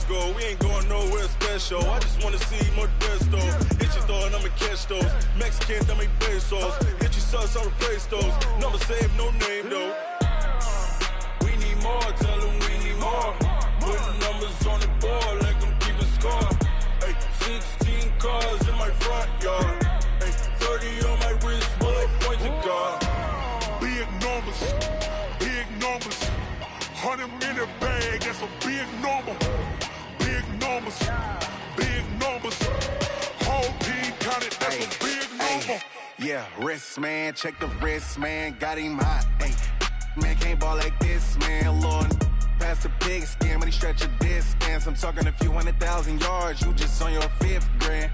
go. We ain't going nowhere special. I just wanna see more Modesto. Hit you throwing, I'ma catch those. Mexican, dame pesos. Hit you sauce, I'll replace those. Number save, no name though. We need more, tell them we need more. Putting numbers on the board, let them keep a score. Ay, 16 cars in my front yard. Ay, 30 on my wrist, bullet point to God. Big numbers, big numbers. 100 in the bag, that's a big number. Big numbers, big numbers. Whole team counted, that's a big number. Yeah, wrist man, check the wrist man, got him hot. Ay, man can't ball like this, man. Lord, past the big scam, when he stretch a distance. I'm talking a few 100,000 yards, you just on your 5th grand.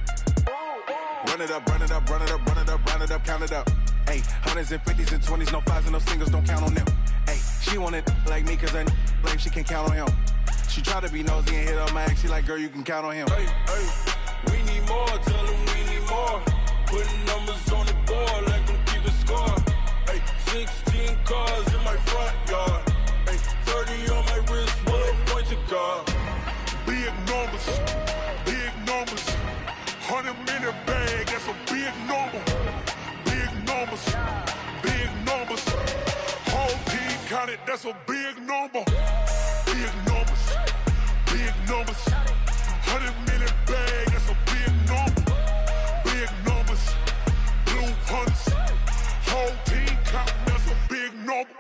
Run it up, run it up, run it up, run it up, run it up, count it up. Ay, 100s and 50s and 20s, no 5s and no singles, don't count on them. Ay, she wanted like me cause I like she can count on him. She tried to be nosy and hit up my ex, she like, girl, you can count on him. Hey, hey, we need more, tell them we need more. Putting numbers on the board, let them keep a score. Hey, 16 cars in my front yard. Hey, 30 on my wrist, bullet point to God. Big numbers, big numbers. 100 in the bag, that's a big number. Big numbers, big numbers. Whole team counted, that's a big number. Big numbers, big numbers. 100 in the bag, that's a big number. Big numbers, blue hunts. Whole team counting, that's a big number.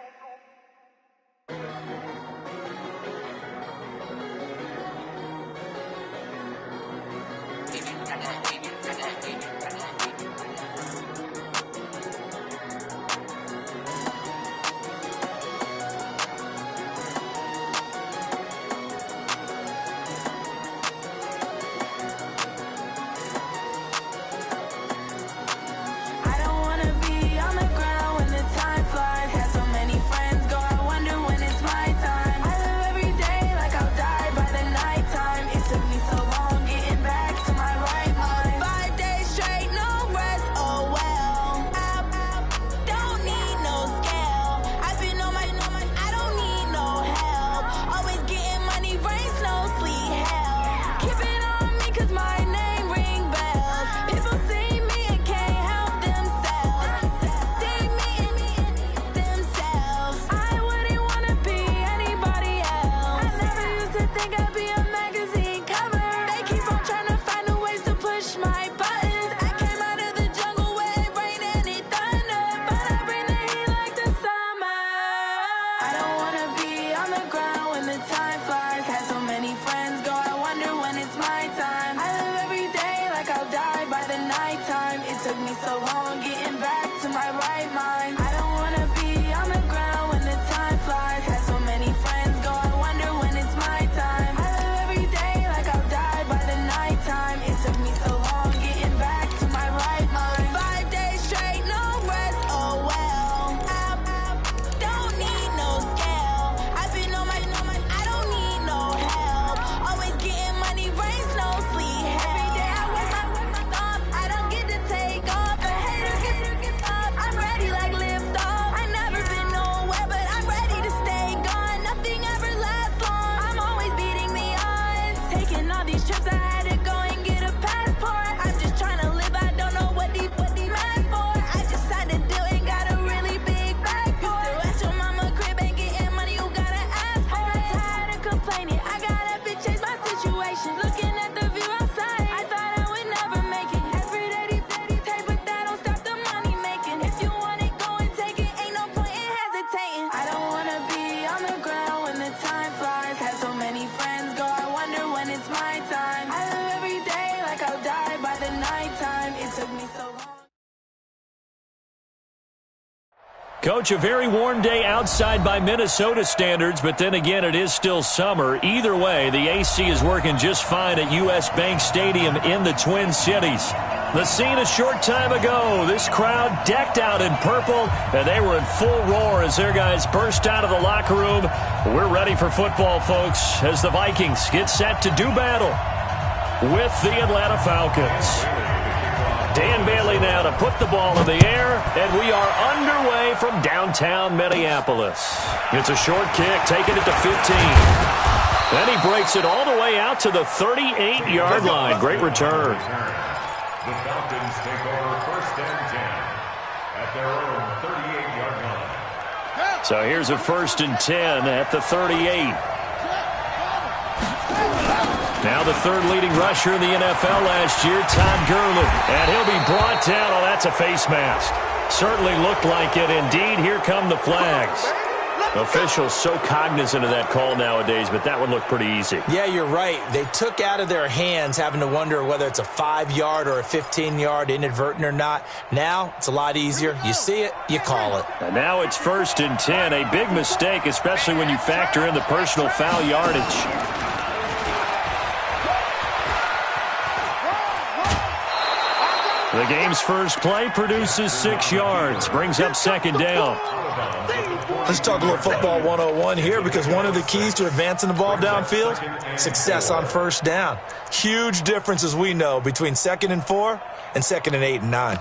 Coach, a very warm day outside by Minnesota standards, but then again, it is still summer. Either way, the AC is working just fine at U.S. Bank Stadium in the Twin Cities. The scene a short time ago, this crowd decked out in purple, and they were in full roar as their guys burst out of the locker room. We're ready for football, folks, as the Vikings get set to do battle with the Atlanta Falcons. Dan Bailey now to put the ball in the air, and we are underway from downtown Minneapolis. It's a short kick, taking it to 15. Then he breaks it all the way out to the 38-yard line. Great return. The Falcons take over 1st and 10 at their own 38-yard line. So here's a 1st and 10 at the 38. Now the third leading rusher in the NFL last year, Todd Gurley. And he'll be brought down. Oh, that's a face mask. Certainly looked like it. Indeed, here come the flags. Officials so cognizant of that call nowadays, but that would look pretty easy. Yeah, you're right. They took out of their hands having to wonder whether it's a 5-yard or a 15-yard, inadvertent or not. Now, it's a lot easier. You see it, you call it. And now it's 1st and 10. A big mistake, especially when you factor in the personal foul yardage. The game's first play produces 6 yards, brings up 2nd down. Let's talk a little football 101 here, because one of the keys to advancing the ball downfield, success on 1st down. Huge difference, as we know, between 2nd and 4 and 2nd and 8 and 9.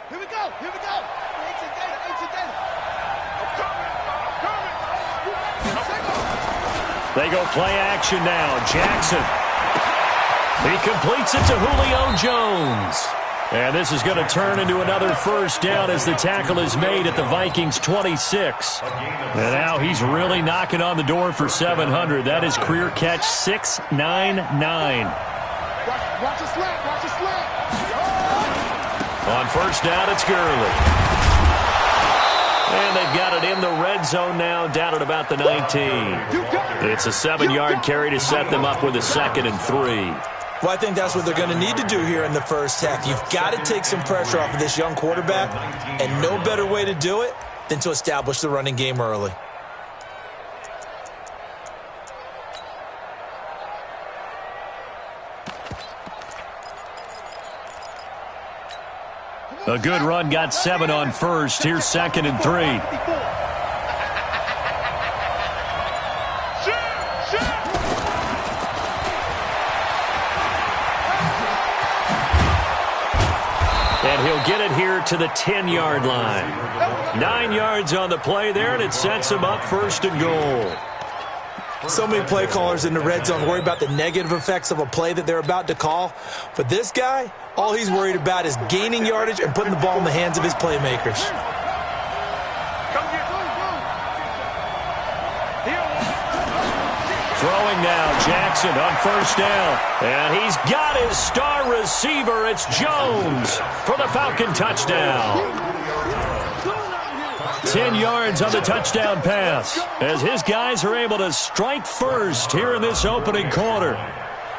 Here we go. They go play action now. Jackson. He completes it to Julio Jones. And this is going to turn into another 1st down as the tackle is made at the Vikings' 26. And now he's really knocking on the door for 700. That is career catch 699. Watch it slap. On 1st down, it's Gurley. And they've got it in the red zone now, down at about the 19. It's a 7-yard carry to set them up with a 2nd and 3. Well, I think that's what they're going to need to do here in the first half. You've got to take some pressure off of this young quarterback, and no better way to do it than to establish the running game early. A good run got 7 on 1st. Here's 2nd and 3. And he'll get it here to the 10-yard line. 9 yards on the play there, and it sets him up 1st and goal. So many play callers in the red zone worry about the negative effects of a play that they're about to call. But this guy, all he's worried about is gaining yardage and putting the ball in the hands of his playmakers. Throwing now, Jackson on 1st down. And he's got his star receiver. It's Jones for the Falcon touchdown. 10 yards on the touchdown pass as his guys are able to strike first here in this opening quarter.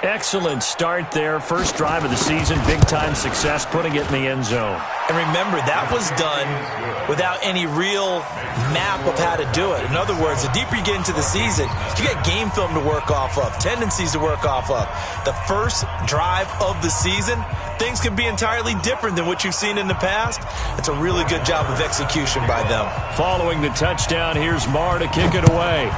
Excellent start there. First drive of the season. Big-time success putting it in the end zone. And remember, that was done without any real map of how to do it. In other words, the deeper you get into the season, you get game film to work off of, tendencies to work off of. The first drive of the season, things can be entirely different than what you've seen in the past. It's a really good job of execution by them. Following the touchdown, here's Marr to kick it away.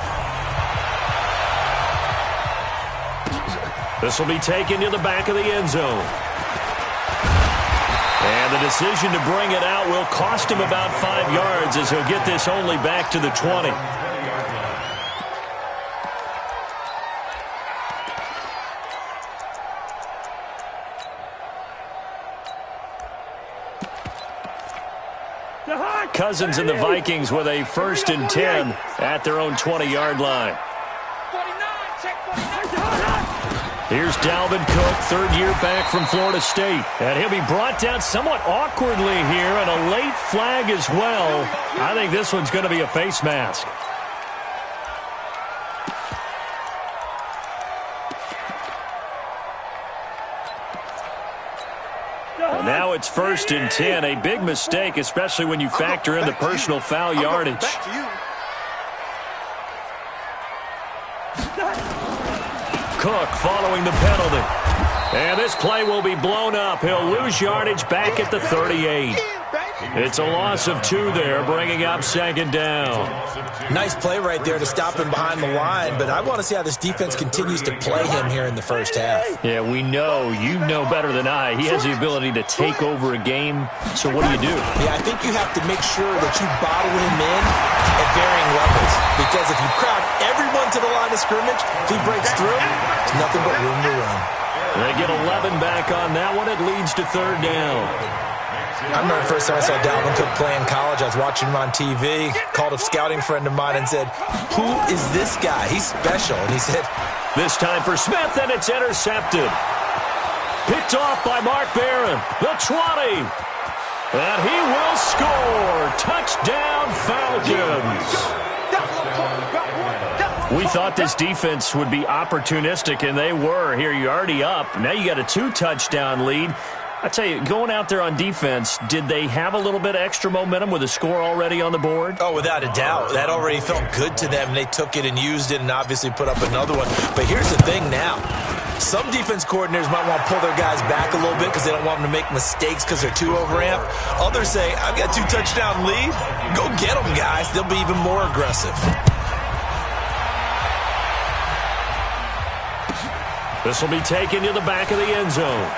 This will be taken to the back of the end zone. And the decision to bring it out will cost him about 5 yards as he'll get this only back to the 20. Cousins and the Vikings with a 1st and 10 at their own 20-yard line. Here's Dalvin Cook, 3rd year back from Florida State. And he'll be brought down somewhat awkwardly here, and a late flag as well. I think this one's going to be a face mask. And now it's 1st and 10. A big mistake, especially when you factor in the personal foul yardage. Cook following the penalty. And this play will be blown up. He'll lose yardage back at the 38. It's a loss of 2 there, bringing up second down. Nice play right there to stop him behind the line, but I want to see how this defense continues to play him here in the first half. Yeah, we know. You know better than I. He has the ability to take over a game, so what do? Yeah, I think you have to make sure that you bottle him in at varying levels, because if you crowd everyone to the line of scrimmage, if he breaks through, there's nothing but room to run. They get 11 back on that one. It leads to third down. I remember the first time I saw Dalvin Cook play in college. I was watching him on TV, called a scouting friend of mine and said, "Who is this guy? He's special." And he said, this time for Smith, and it's intercepted. Picked off by Mark Barron. The 20. And he will score. Touchdown, Falcons. We thought this defense would be opportunistic, and they were. Here, you're already up. Now you got a 2-touchdown lead. I tell you, going out there on defense, did they have a little bit of extra momentum with a score already on the board? Oh, without a doubt. That already felt good to them. They took it and used it and obviously put up another one. But here's the thing now. Some defense coordinators might want to pull their guys back a little bit because they don't want them to make mistakes because they're too overamped. Others say, I've got 2-touchdown lead. Go get them, guys. They'll be even more aggressive. This will be taken to the back of the end zone.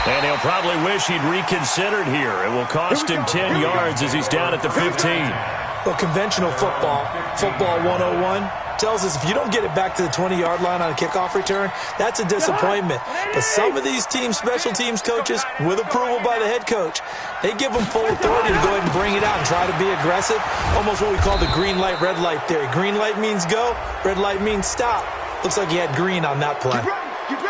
And he'll probably wish he'd reconsidered here. It will cost him 10 yards as he's down at the 15. Well, conventional football 101, tells us if you don't get it back to the 20-yard line on a kickoff return, that's a disappointment. But some of these teams, special teams coaches, with approval by the head coach, they give them full authority to go ahead and bring it out and try to be aggressive. Almost what we call the green light, red light theory. Green light means go, red light means stop. Looks like he had green on that play.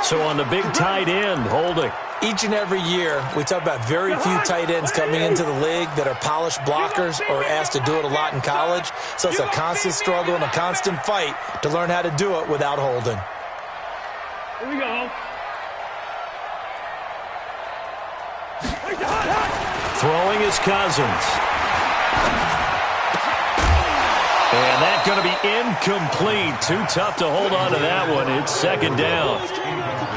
So on the big tight end, holding. Each and every year, we talk about very few tight ends coming into the league that are polished blockers or asked to do it a lot in college. So it's a constant struggle and a constant fight to learn how to do it without holding. Here we go. Throwing is Cousins. And that's going to be incomplete. Too tough to hold on to that one. It's second down.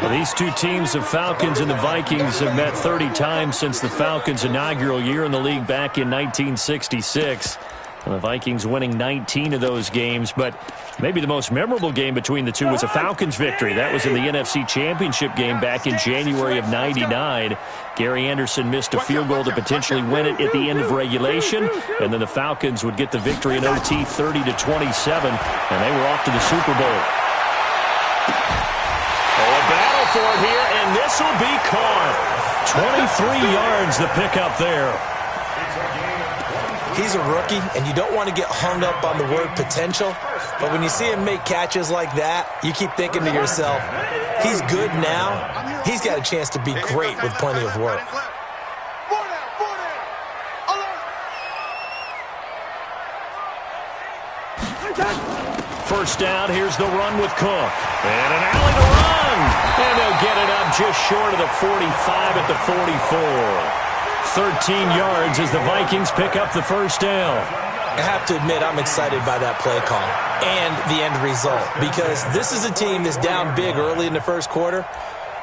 Well, these two teams, the Falcons and the Vikings, have met 30 times since the Falcons' inaugural year in the league back in 1966. And the Vikings winning 19 of those games, but maybe the most memorable game between the two was a Falcons victory. That was in the NFC Championship game back in January of '99. Gary Anderson missed a field goal to potentially win it at the end of regulation, and then the Falcons would get the victory in OT 30-27, and they were off to the Super Bowl. Oh, a battle for it here, and this will be caught. 23 yards the pickup there. He's a rookie, and you don't want to get hung up on the word potential. But when you see him make catches like that, you keep thinking to yourself, he's good now. He's got a chance to be great with plenty of work. First down, here's the run with Cook. And an alley to run. And they'll get it up just short of the 45 at the 44. 13 yards as the Vikings pick up the first down. I have to admit, I'm excited by that play call and the end result, because this is a team that's down big early in the first quarter,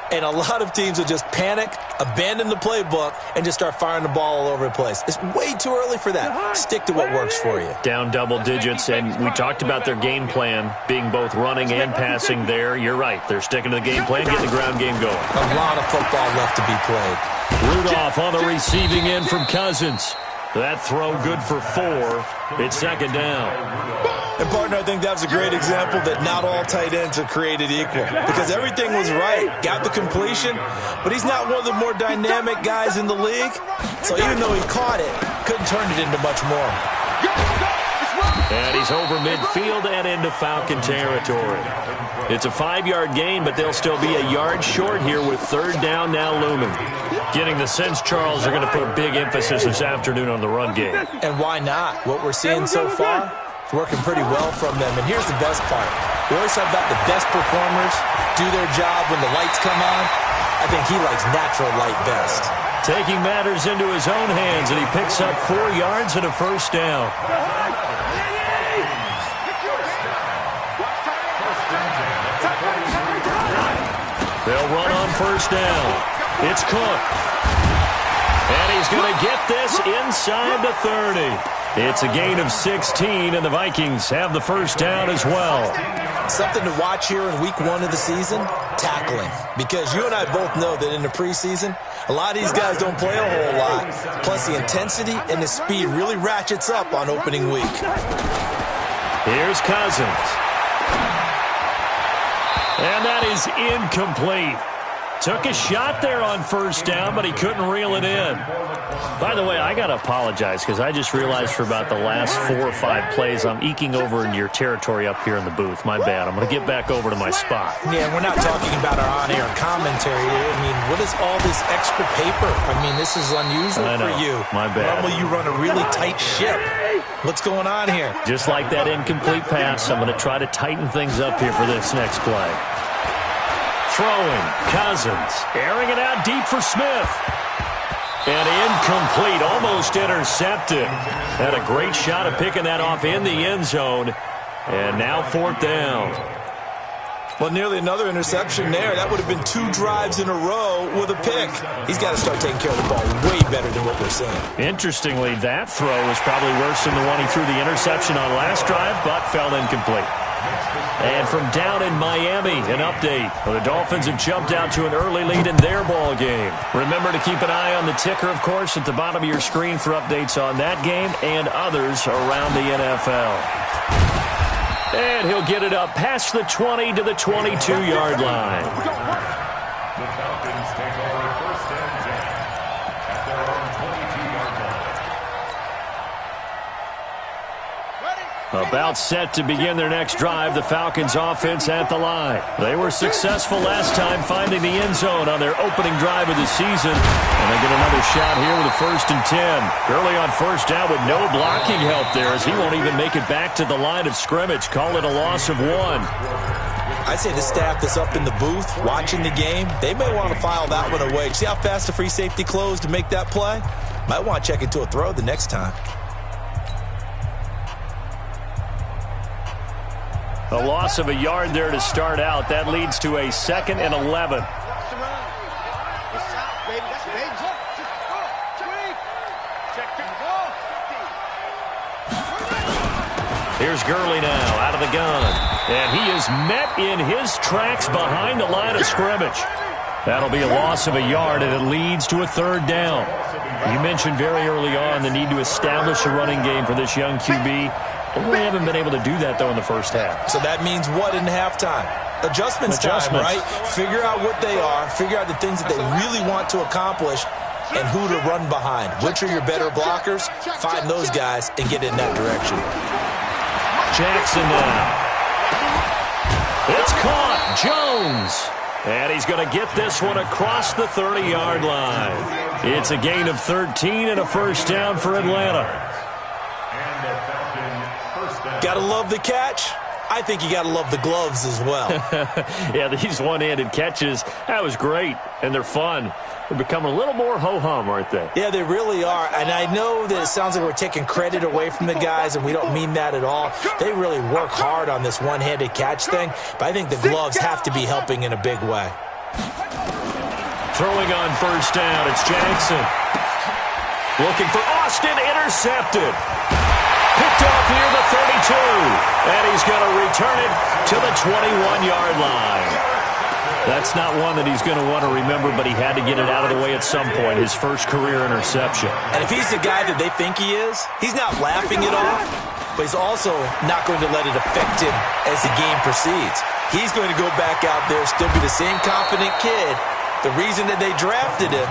and a lot of teams will just panic, abandon the playbook, and just start firing the ball all over the place. It's way too early for that. Stick to what works for you. Down double digits, and we talked about their game plan being both running and passing there. You're right. They're sticking to the game plan, getting the ground game going. A lot of football left to be played. Rudolph on the receiving end from Cousins. That throw good for 4. It's second down. And, partner, I think that was a great example that not all tight ends are created equal, because everything was right. Got the completion, but he's not one of the more dynamic guys in the league. So even though he caught it, couldn't turn it into much more. And he's over midfield and into Falcon territory. It's a 5-yard gain, but they'll still be a yard short here with third down now looming. Getting the sense, Charles, are going to put a big emphasis this afternoon on the run game. And why not? What we're seeing so far, it's working pretty well from them. And here's the best part. We always talk about the best performers do their job when the lights come on. I think he likes natural light best. Taking matters into his own hands, and he picks up 4 yards and a first down. They'll run on first down. It's Cook. And he's going to get this inside the 30. It's a gain of 16, and the Vikings have the first down as well. Something to watch here in week 1 of the season, tackling. Because you and I both know that in the preseason, a lot of these guys don't play a whole lot. Plus, the intensity and the speed really ratchets up on opening week. Here's Cousins. And that is incomplete. Took a shot there on first down, but he couldn't reel it in. By the way, I got to apologize because I just realized for about the last 4 or 5 plays, I'm eking over into your territory up here in the booth. My bad. I'm going to get back over to my spot. Yeah, we're not talking about our on-air commentary. I mean, what is all this extra paper? I mean, this is unusual for you. My bad. Normally you run a really tight ship. What's going on here? Just like that incomplete pass, I'm going to try to tighten things up here for this next play. Throwing, Cousins, airing it out deep for Smith. And incomplete, almost intercepted. Had a great shot at picking that off in the end zone. And now 4th down. Well, nearly another interception there. That would have been 2 drives in a row with a pick. He's got to start taking care of the ball way better than what we're seeing. Interestingly, that throw was probably worse than the one he threw the interception on last drive, but fell incomplete. And from down in Miami, an update. The Dolphins have jumped out to an early lead in their ball game. Remember to keep an eye on the ticker, of course, at the bottom of your screen for updates on that game and others around the NFL. And he'll get it up past the 20 to the 22-yard line. The Falcons take over 1st and 10 at their own 22-yard line. About set to begin their next drive, the Falcons offense at the line. They were successful last time finding the end zone on their opening drive of the season. And they get another shot here with a 1st and 10. Gurley on first down with no blocking help there as he won't even make it back to the line of scrimmage. Call it a loss of 1. I'd say the staff that's up in the booth watching the game, they may want to file that one away. See how fast the free safety closed to make that play? Might want to check into a throw the next time. A loss of a yard there to start out. That leads to a 2nd and 11. Here's Gurley now out of the gun. And he is met in his tracks behind the line of scrimmage. That'll be a loss of a yard, and it leads to a 3rd down. You mentioned very early on the need to establish a running game for this young QB. We haven't been able to do that, though, in the first half. So that means what in halftime? Adjustments time, right? Figure out what they are, figure out the things that they really want to accomplish, and who to run behind. Which are your better blockers? Find those guys and get in that direction. Jackson now. It's caught. Jones. And he's going to get this one across the 30-yard line. It's a gain of 13 and a 1st down for Atlanta. Gotta love the catch. I think you gotta love the gloves as well. Yeah, these one-handed catches, that was great, and they're fun. They're becoming a little more ho-hum, aren't they? Yeah, they really are, and I know that it sounds like we're taking credit away from the guys, and we don't mean that at all. They really work hard on this one-handed catch thing, but I think the gloves have to be helping in a big way. Throwing on first down, it's Jackson. Looking for Austin, intercepted. Picked off near the 32, and he's going to return it to the 21-yard line. That's not one that he's going to want to remember, but he had to get it out of the way at some point, his first career interception. And if he's the guy that they think he is, he's not laughing it off, but he's also not going to let it affect him as the game proceeds. He's going to go back out there, still be the same confident kid, the reason that they drafted him,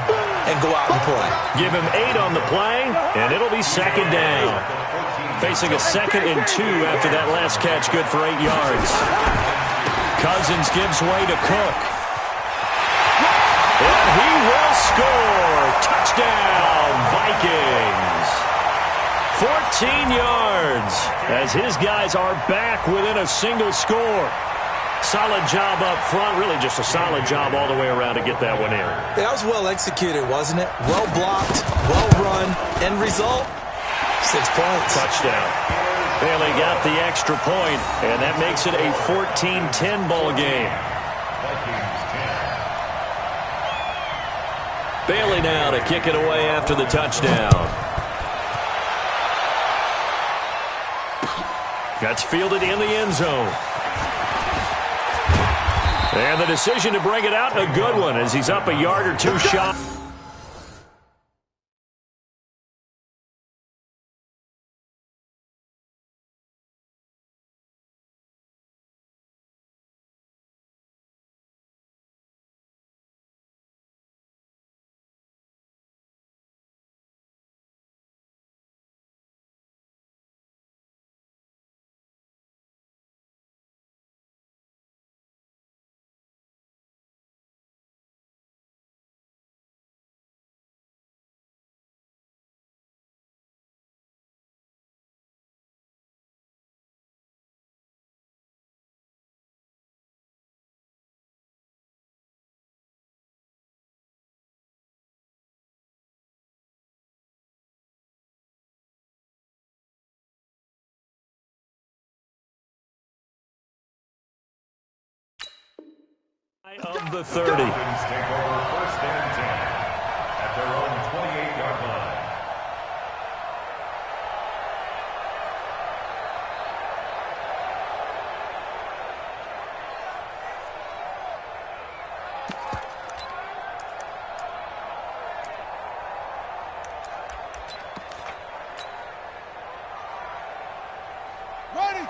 and go out and play. Give him 8 on the play, and it'll be 2nd down. Facing a 2nd and 2 after that last catch, good for 8 yards. Cousins gives way to Cook. And he will score. Touchdown, Vikings. 14 yards as his guys are back within a single score. Solid job up front, really just a solid job all the way around to get that one in. That was well executed, wasn't it? Well blocked, well run, end result, 6 points. Touchdown. Bailey got the extra point, and that makes it a 14-10 ball game. Bailey now to kick it away after the touchdown. That's fielded in the end zone. And the decision to bring it out, a good one, as he's up a yard or two shot. Of the 30. Take over 1st and 10 at their own 28-yard line.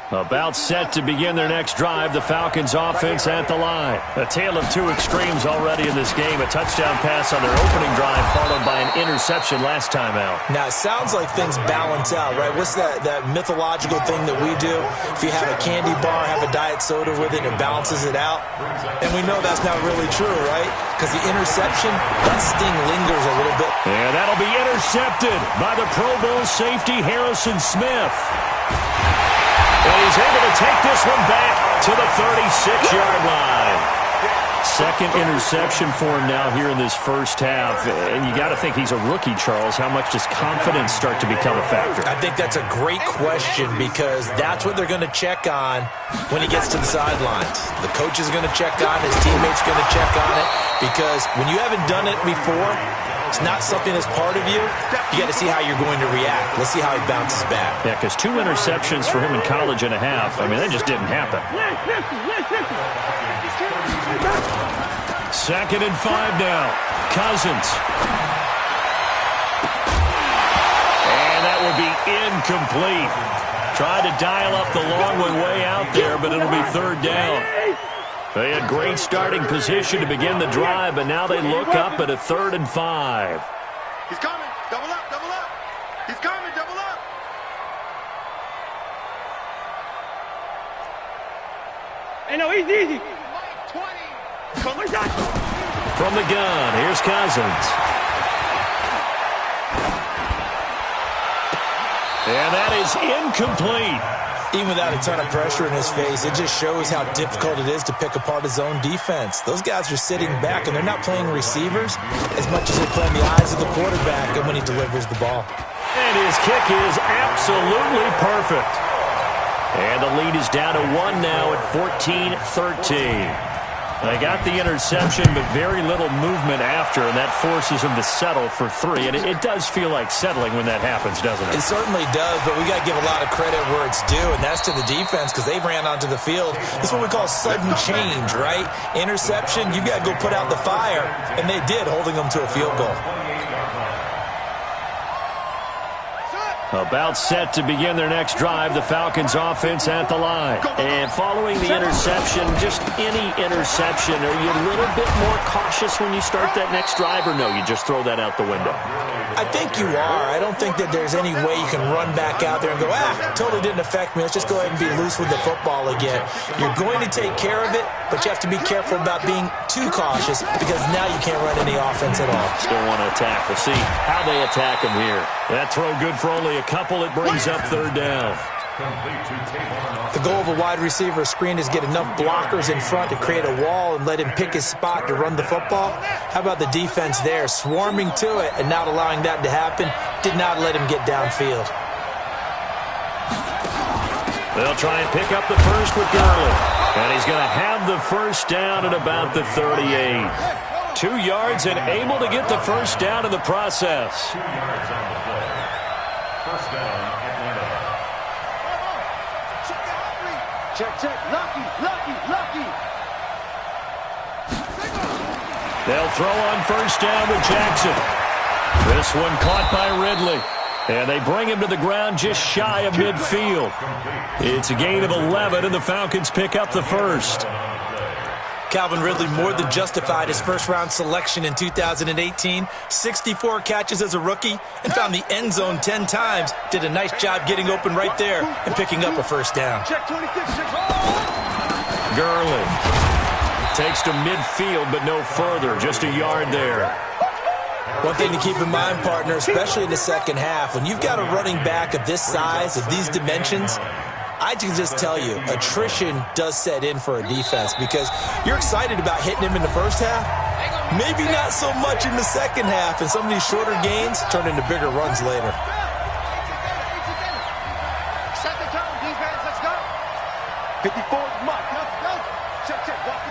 About set to begin their next drive, the Falcons offense at the line. A tale of two extremes already in this game. A touchdown pass on their opening drive followed by an interception last time out. Now, it sounds like things balance out, right? What's that mythological thing that we do? If you have a candy bar, have a diet soda with it, it balances it out. And we know that's not really true, right? Because the interception, that sting lingers a little bit. And that'll be intercepted by the Pro Bowl safety Harrison Smith. And he's able to take this one back to the 36-yard line. Second interception for him now here in this first half. And you got to think he's a rookie, Charles. How much does confidence start to become a factor? I think that's a great question because that's what they're going to check on when he gets to the sidelines. The coach is going to check on it. His teammates are going to check on it because when you haven't done it before, it's not something that's part of you. You got to see how you're going to react. Let's see how he bounces back. Yeah, because 2 interceptions for him in college and a half. I mean, that just didn't happen. 2nd and 5 now. Cousins. And that will be incomplete. Tried to dial up the long one way out there, but it'll be 3rd down. They had great starting position to begin the drive, but now they look up at a 3rd and 5. He's coming. Double up, double up. He's coming, double up. Hey, no, easy. 20. From the gun, here's Cousins. And that is incomplete. Even without a ton of pressure in his face, it just shows how difficult it is to pick apart his own defense. Those guys are sitting back, and they're not playing receivers as much as they're playing the eyes of the quarterback and when he delivers the ball. And his kick is absolutely perfect. And the lead is down to 1 now at 14-13. They got the interception, but very little movement after, and that forces them to settle for 3. And it does feel like settling when that happens, doesn't it? It certainly does, but we got to give a lot of credit where it's due, and that's to the defense because they ran onto the field. This is what we call sudden change, right? Interception, you got to go put out the fire, and they did, holding them to a field goal. About set to begin their next drive, the Falcons offense at the line. And following the interception, just any interception, are you a little bit more cautious when you start that next drive, or no, you just throw that out the window? I think you are. I don't think that there's any way you can run back out there and go, totally didn't affect me. Let's just go ahead and be loose with the football again. You're going to take care of it, but you have to be careful about being too cautious because now you can't run any offense at all. Still want to attack. We'll see how they attack him here. That throw good for only a couple. It brings up 3rd down. The goal of a wide receiver screen is get enough blockers in front to create a wall and let him pick his spot to run the football. How about the defense there, swarming to it and not allowing that to happen? Did not let him get downfield. They'll try and pick up the first with Gurley. And he's going to have the first down at about the 38. 2 yards and able to get the first down in the process. 2 yards on the play. First down, Atlanta. Check. Lucky. They'll throw on first down with Jackson. This one caught by Ridley. And they bring him to the ground just shy of midfield. It's a gain of 11, and the Falcons pick up the first. Calvin Ridley more than justified his first-round selection in 2018. 64 catches as a rookie and found the end zone 10 times. Did a nice job getting open right there and picking up a first down. Gurley takes to midfield, but no further. Just a yard there. One thing to keep in mind, partner, especially in the second half, when you've got a running back of this size, of these dimensions, I can just tell you, attrition does set in for a defense because you're excited about hitting him in the first half. Maybe not so much in the second half, and some of these shorter gains turn into bigger runs later. Set the tone, defense. Let's go. 54, Mike. Go. Check. Walk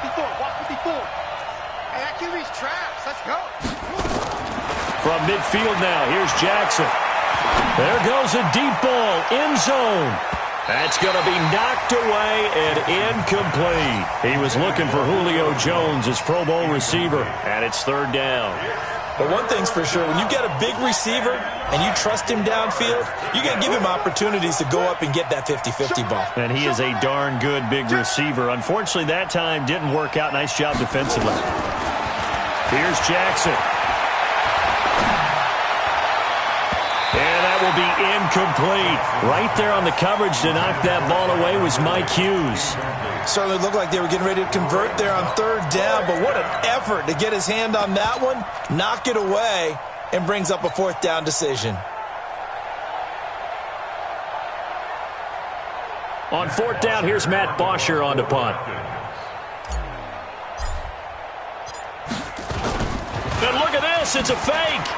54. Hey, that QB's trash. Let's go. From midfield now, here's Jackson. There goes a deep ball, end zone. That's going to be knocked away and incomplete. He was looking for Julio Jones, his Pro Bowl receiver, and it's third down. But one thing's for sure, when you've got a big receiver and you trust him downfield, you got to give him opportunities to go up and get that 50-50 ball. And he is a darn good big receiver. Unfortunately, that time didn't work out. Nice job defensively. Here's Jackson. And that will be incomplete. Right there on the coverage to knock that ball away was Mike Hughes. Certainly looked like they were getting ready to convert there on third down, but what an effort to get his hand on that one, knock it away, and brings up a fourth down decision. On fourth down, here's Matt Bosher on to punt. And look at this, it's a fake.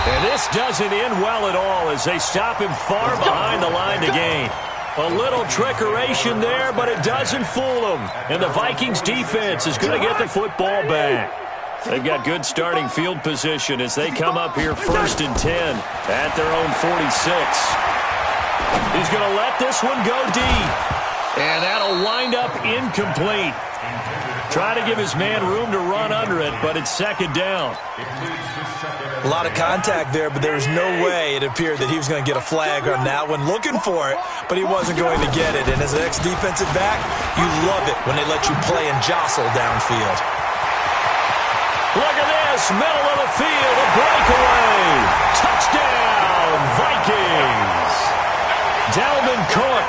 And this doesn't end well at all as they stop him far behind the line to gain. A little trickeration there, but it doesn't fool them. And the Vikings defense is going to get the football back. They've got good starting field position as they come up here first and 10 at their own 46. He's going to let this one go deep. And that'll wind up incomplete. Trying to give his man room to run under it, but it's second down. A lot of contact there, but there was no way it appeared that he was going to get a flag on that one. Looking for it, but he wasn't going to get it. And as an ex-defensive back, you love it when they let you play and jostle downfield. Look at this, middle of the field, a breakaway. Touchdown, Vikings. Dalvin Cook,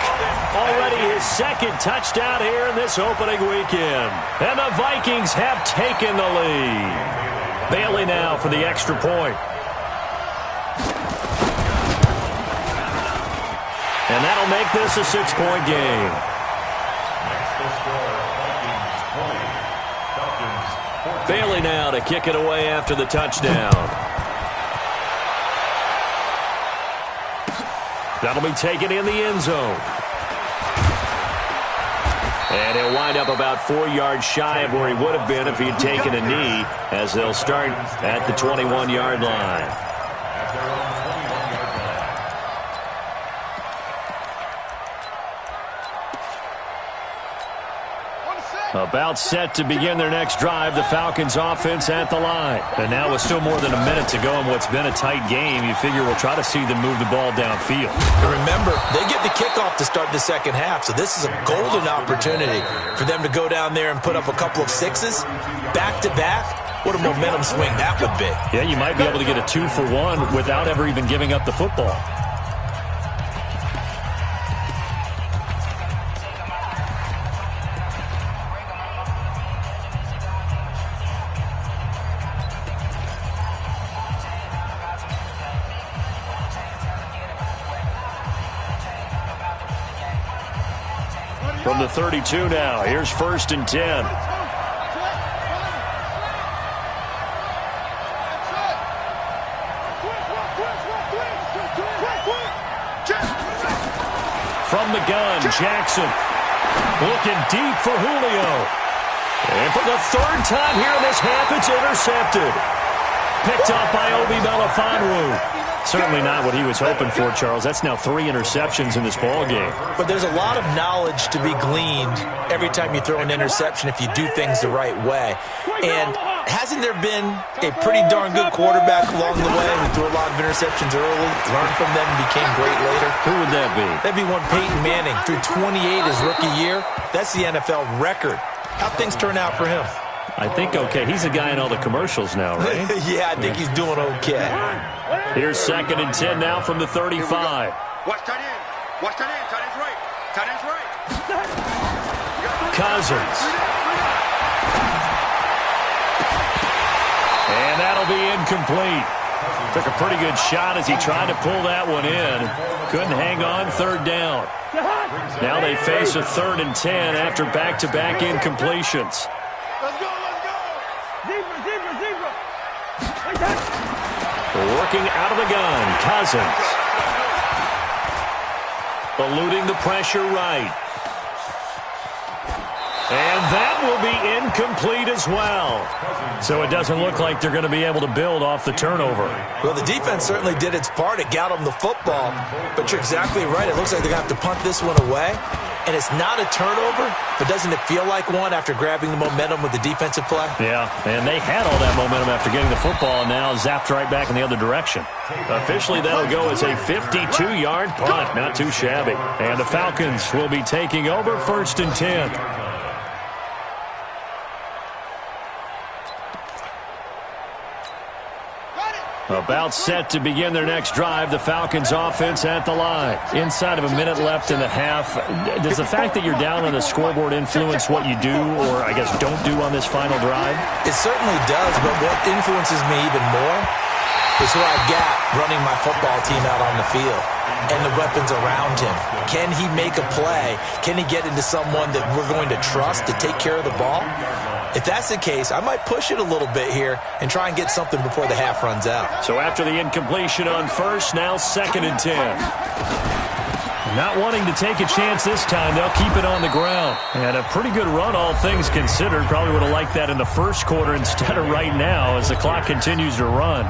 already his second touchdown here in this opening weekend. And the Vikings have taken the lead. Bailey now for the extra point. And that'll make this a 6-point game. Bailey now to kick it away after the touchdown. That'll be taken in the end zone. And he'll wind up about 4 yards shy of where he would have been if he had taken a knee, as they'll start at the 21-yard line. About set to begin their next drive, the Falcons offense at the line. And now with still more than a minute to go in what's been a tight game, you figure we'll try to see them move the ball downfield. And remember, they get the kickoff to start the second half, so this is a golden opportunity for them to go down there and put up a couple of sixes back-to-back. What a momentum swing that would be. Yeah, you might be able to get a 2-for-1 without ever even giving up the football. From the 32 now, here's first and 10. From the gun, Jackson looking deep for Julio. And for the third time here in this half, it's intercepted. Picked off by Obi Melifonwu. Certainly not what he was hoping for, Charles. That's now 3 interceptions in this ball game. But there's a lot of knowledge to be gleaned every time you throw an interception if you do things the right way. And hasn't there been a pretty darn good quarterback along the way who threw a lot of interceptions early, learned from them, and became great later? Who would that be? That'd be one Peyton Manning. Threw 28 his rookie year. That's the NFL record. How'd things turn out for him? I think okay. He's a guy in all the commercials now, right? Yeah, I think he's doing okay. Here's 2nd and 10 now from the 35. Watch tight end. Watch tight end. Tight end's right. Tight end's right. Cousins. And that'll be incomplete. Took a pretty good shot as he tried to pull that one in. Couldn't hang on, 3rd down. Now they face a 3rd and 10 after back-to-back incompletions. Let's go, let's go! Zebra! Working out of the gun, Cousins. Eluding the pressure right. And that will be incomplete as well. So it doesn't look like they're going to be able to build off the turnover. Well, the defense certainly did its part. It got them the football. But you're exactly right. It looks like they're going to have to punt this one away. And it's not a turnover, but doesn't it feel like one after grabbing the momentum with the defensive play? Yeah, and they had all that momentum after getting the football and now zapped right back in the other direction. Officially, that'll go as a 52-yard punt. Not too shabby. And the Falcons will be taking over 1st and 10. About set to begin their next drive, the Falcons offense at the line. Inside of a minute left in the half. Does the fact that you're down on the scoreboard influence what you do or, I guess, don't do on this final drive? It certainly does, but what influences me even more is who I've got running my football team out on the field and the weapons around him. Can he make a play? Can he get into someone that we're going to trust to take care of the ball? If that's the case, I might push it a little bit here and try and get something before the half runs out. So after the incompletion on 1st, now 2nd and 10. Not wanting to take a chance this time, they'll keep it on the ground. And a pretty good run, all things considered. Probably would have liked that in the 1st quarter instead of right now as the clock continues to run.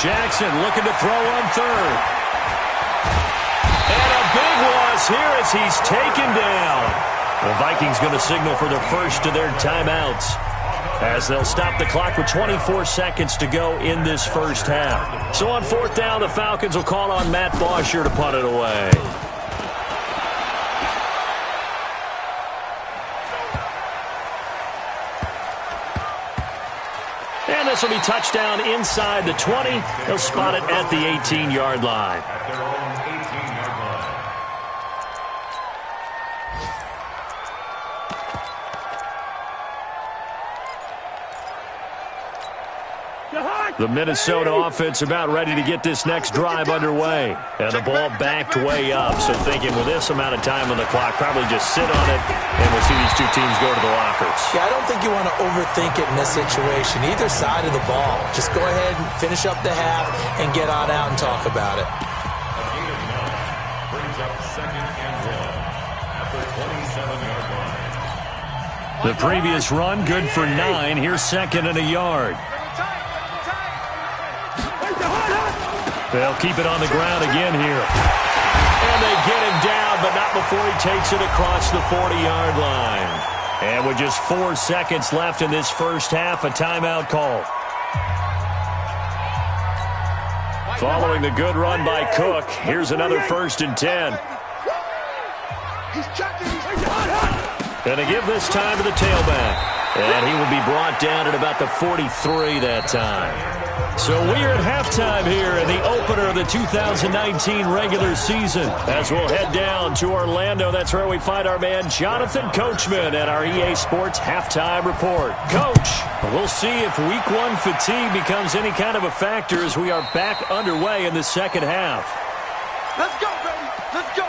Jackson looking to throw on 3rd. And a big loss here as he's taken down. The Vikings going to signal for the first of their timeouts as they'll stop the clock with 24 seconds to go in this first half. So on 4th down, the Falcons will call on Matt Bosher to punt it away. And this will be touchdown inside the 20. They'll spot it at the 18-yard line. At their own 18-yard line. The Minnesota offense about ready to get this next drive underway. And the ball backed way up. So thinking with this amount of time on the clock, probably just sit on it, and we'll see these two teams go to the lockers. Yeah, I don't think you want to overthink it in this situation. Either side of the ball. Just go ahead and finish up the half and get on out and talk about it. A gain of 9 brings up 2nd and 1 at the 27-yard line. The previous run, good for 9. Here's 2nd and a yard. They'll keep it on the ground again here. And they get him down, but not before he takes it across the 40-yard line. And with just 4 seconds left in this first half, a timeout call. Following the good run by Cook, here's another 1st and 10. And they give this time to the tailback. And he will be brought down at about the 43 that time. So we're at halftime here in the opener of the 2019 regular season. As we'll head down to Orlando, that's where we find our man Jonathan Coachman at our EA Sports Halftime Report. Coach, we'll see if Week 1 fatigue becomes any kind of a factor as we are back underway in the second half. Let's go, baby. Let's go.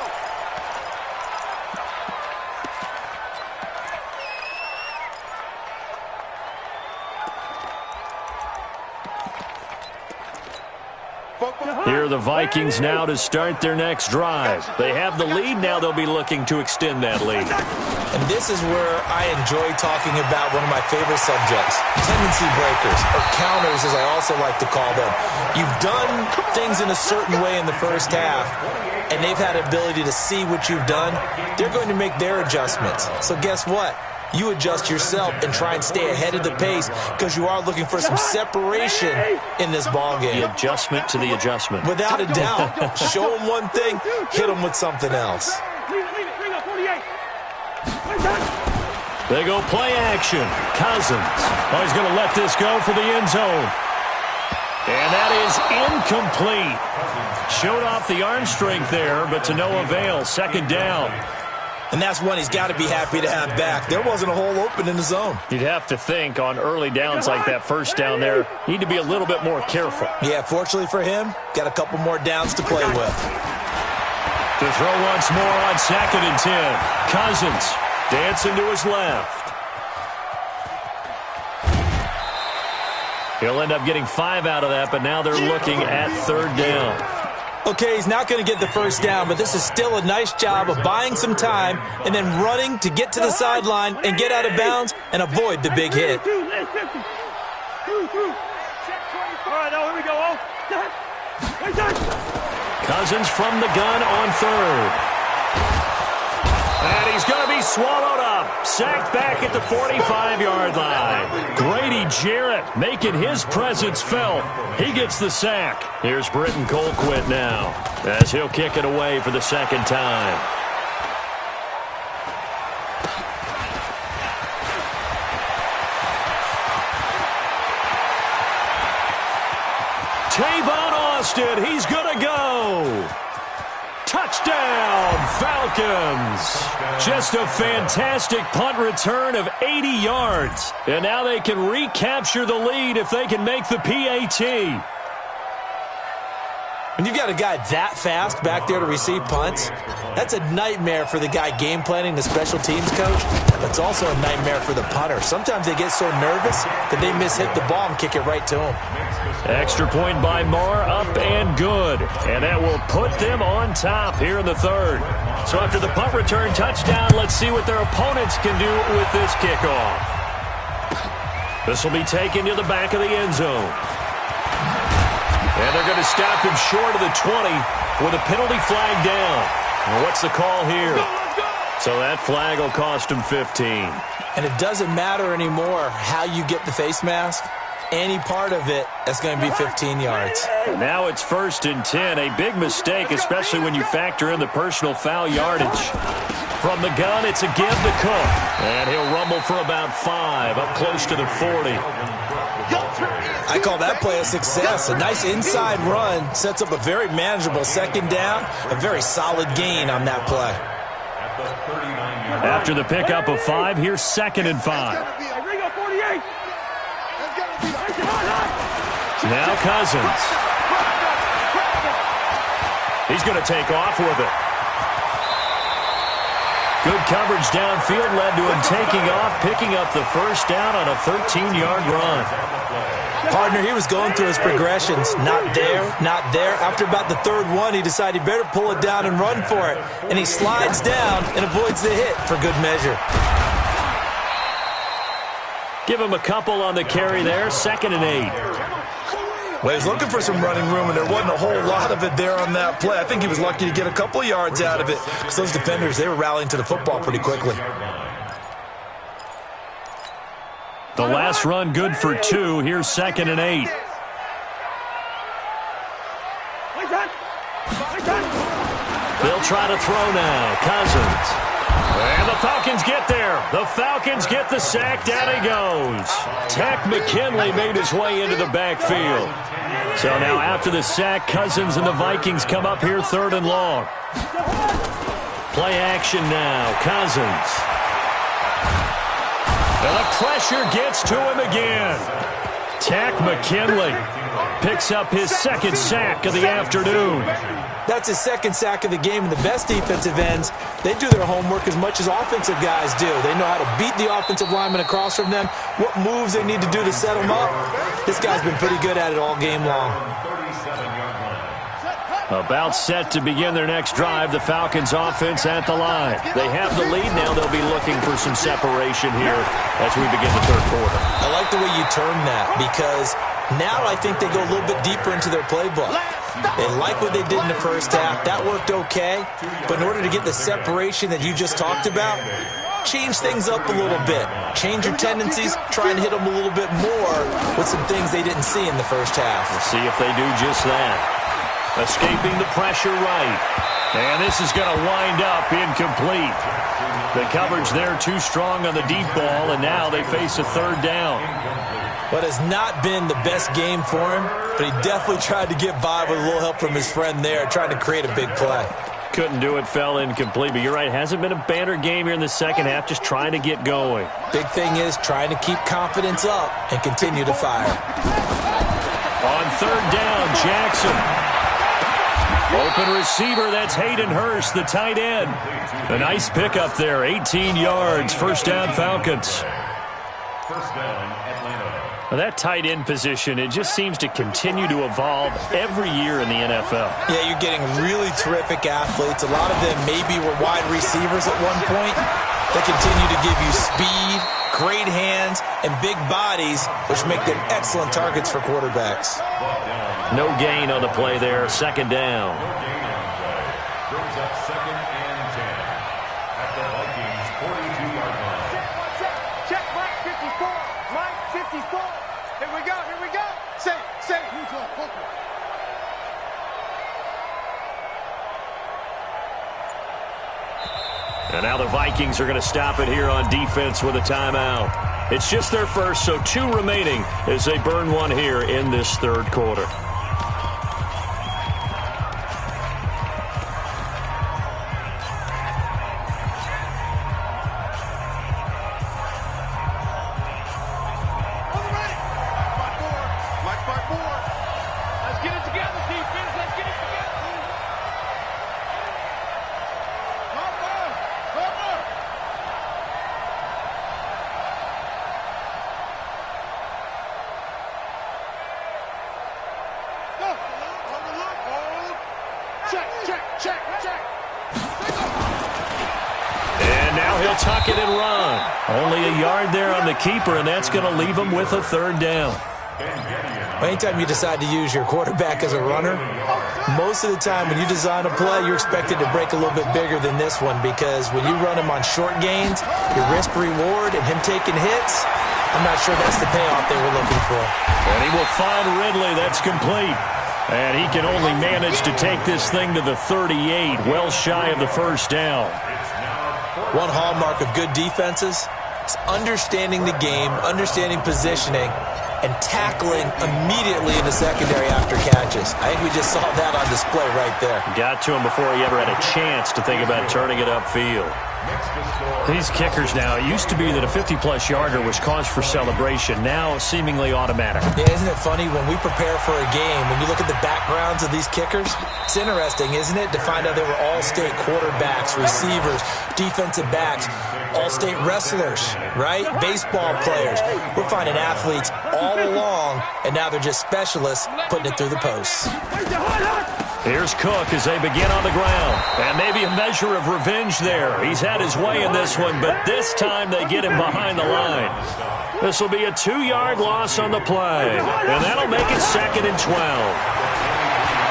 Here are the Vikings now to start their next drive. They have the lead. Now they'll be looking to extend that lead. And this is where I enjoy talking about one of my favorite subjects, tendency breakers, or counters as I also like to call them. You've done things in a certain way in the first half, and they've had the ability to see what you've done. They're going to make their adjustments. So guess what? You adjust yourself and try and stay ahead of the pace because you are looking for some separation in this ball game. The adjustment to the adjustment. Without a doubt. Show them one thing, hit them with something else. They go play action. Cousins. Oh, he's going to let this go for the end zone. And that is incomplete. Showed off the arm strength there, but to no avail. Second down. And that's one he's got to be happy to have back. There wasn't a hole open in the zone. You'd have to think on early downs like that first down there, need to be a little bit more careful. Yeah, fortunately for him, got a couple more downs to play with. To throw once more on 2nd and 10. Cousins dancing to his left. He'll end up getting 5 out of that, but now they're looking at 3rd down. Okay, he's not going to get the first down, but this is still a nice job of buying some time and then running to get to the sideline and get out of bounds and avoid the big hit. All right, now here we go. Cousins from the gun on 3rd. And he's going to be swallowed up. Sacked back at the 45-yard line. Grady Jarrett making his presence felt. He gets the sack. Here's Britton Colquitt now as he'll kick it away for the 2nd time. Tavon Austin, he's going to go. Touchdown, Falcons. Just a fantastic punt return of 80 yards. And now they can recapture the lead if they can make the PAT. When you've got a guy that fast back there to receive punts, that's a nightmare for the guy game planning, the special teams coach. But it's also a nightmare for the punter. Sometimes they get so nervous that they mishit the ball and kick it right to him. Extra point by Marr, up and good. And that will put them on top here in the 3rd. So after the punt return touchdown, let's see what their opponents can do with this kickoff. This will be taken to the back of the end zone. And they're going to stop him short of the 20 with a penalty flag down. Well, what's the call here? So that flag will cost him 15. And it doesn't matter anymore how you get the face mask. Any part of it, that's going to be 15 yards. Now it's 1st and 10. A big mistake, especially when you factor in the personal foul yardage. From the gun, it's a give to Cook. And he'll rumble for about 5, up close to the 40. I call that play a success. A nice inside run sets up a very manageable 2nd down. A very solid gain on that play. After the pickup of 5, here's 2nd and 5. Now Cousins. He's going to take off with it. Good coverage downfield led to him taking off, picking up the 1st down on a 13-yard run. Partner, he was going through his progressions. Not there, not there. After about the 3rd one, he decided he better pull it down and run for it. And he slides down and avoids the hit for good measure. Give him a couple on the carry there. 2nd and 8. Well, he's looking for some running room, and there wasn't a whole lot of it there on that play. I think he was lucky to get a couple of yards out of it because those defenders, they were rallying to the football pretty quickly. The last run good for 2. Here's 2nd and 8. They'll try to throw now. Cousins. And the Falcons get there. The Falcons get the sack. Down he goes. Takk McKinley made his way into the backfield. So now after the sack, Cousins and the Vikings come up here 3rd and long. Play action now. Cousins. And the pressure gets to him again. Takk McKinley picks up his 2nd sack of the afternoon. That's his 2nd sack of the game, and the best defensive ends, they do their homework as much as offensive guys do. They know how to beat the offensive lineman across from them, what moves they need to do to set them up. This guy's been pretty good at it all game long. About set to begin their next drive, the Falcons offense at the line. They have the lead now. They'll be looking for some separation here as we begin the third quarter. I like the way you term that because now I think they go a little bit deeper into their playbook. They like what they did in the first half. That worked okay. But in order to get the separation that you just talked about, change things up a little bit. Change your tendencies. Try and hit them a little bit more with some things they didn't see in the first half. We'll see if they do just that. Escaping the pressure right. And this is going to wind up incomplete. The coverage there too strong on the deep ball, and now they face a third down. What has not been the best game for him, but he definitely tried to get by with a little help from his friend there, trying to create a big play. Couldn't do it, fell incomplete. But you're right, hasn't been a banner game here in the second half, just trying to get going. Big thing is trying to keep confidence up and continue to fire. On third down, Jackson. Open receiver, that's Hayden Hurst, the tight end. A nice pickup there, 18 yards, first down Falcons. First down, Atlanta. Well, that tight end position, it just seems to continue to evolve every year in the NFL. Yeah, you're getting really terrific athletes. A lot of them maybe were wide receivers at one point. They continue to give you speed, great hands, and big bodies, which make them excellent targets for quarterbacks. No gain on the play there, second down. No gain on the play. Brings up 2nd and 10 at the Vikings' 42-yard line. Check, Mike 54. Mike 54. Here we go. Say. And now the Vikings are going to stop it here on defense with a timeout. It's just their first, so 2 remaining as they burn one here in this third quarter. Let's get it together, defense. Let's get it together. Check. And now he'll tuck it and run. Only a yard there on the keeper, and that's going to leave him with a third down. Anytime you decide to use your quarterback as a runner, most of the time when you design a play, you're expected to break a little bit bigger than this one because when you run him on short gains, your risk-reward and him taking hits, I'm not sure that's the payoff they were looking for. And he will find Ridley. That's complete. And he can only manage to take this thing to the 38, well shy of the first down. One hallmark of good defenses is understanding the game, understanding positioning, and tackling immediately in the secondary after catches. I think we just saw that on display right there. Got to him before he ever had a chance to think about turning it upfield. These kickers now, it used to be that a 50-plus yarder was cause for celebration. Now, seemingly automatic. Yeah, isn't it funny? When we prepare for a game, when you look at the backgrounds of these kickers, it's interesting, isn't it, to find out they were all-state quarterbacks, receivers, defensive backs, all-state wrestlers, right? Baseball players. We're finding athletes all along, and now they're just specialists putting it through the posts. Here's Cook as they begin on the ground. And maybe a measure of revenge there. He's had his way in this one, but this time they get him behind the line. This will be a 2-yard loss on the play. And that'll make it 2nd and 12.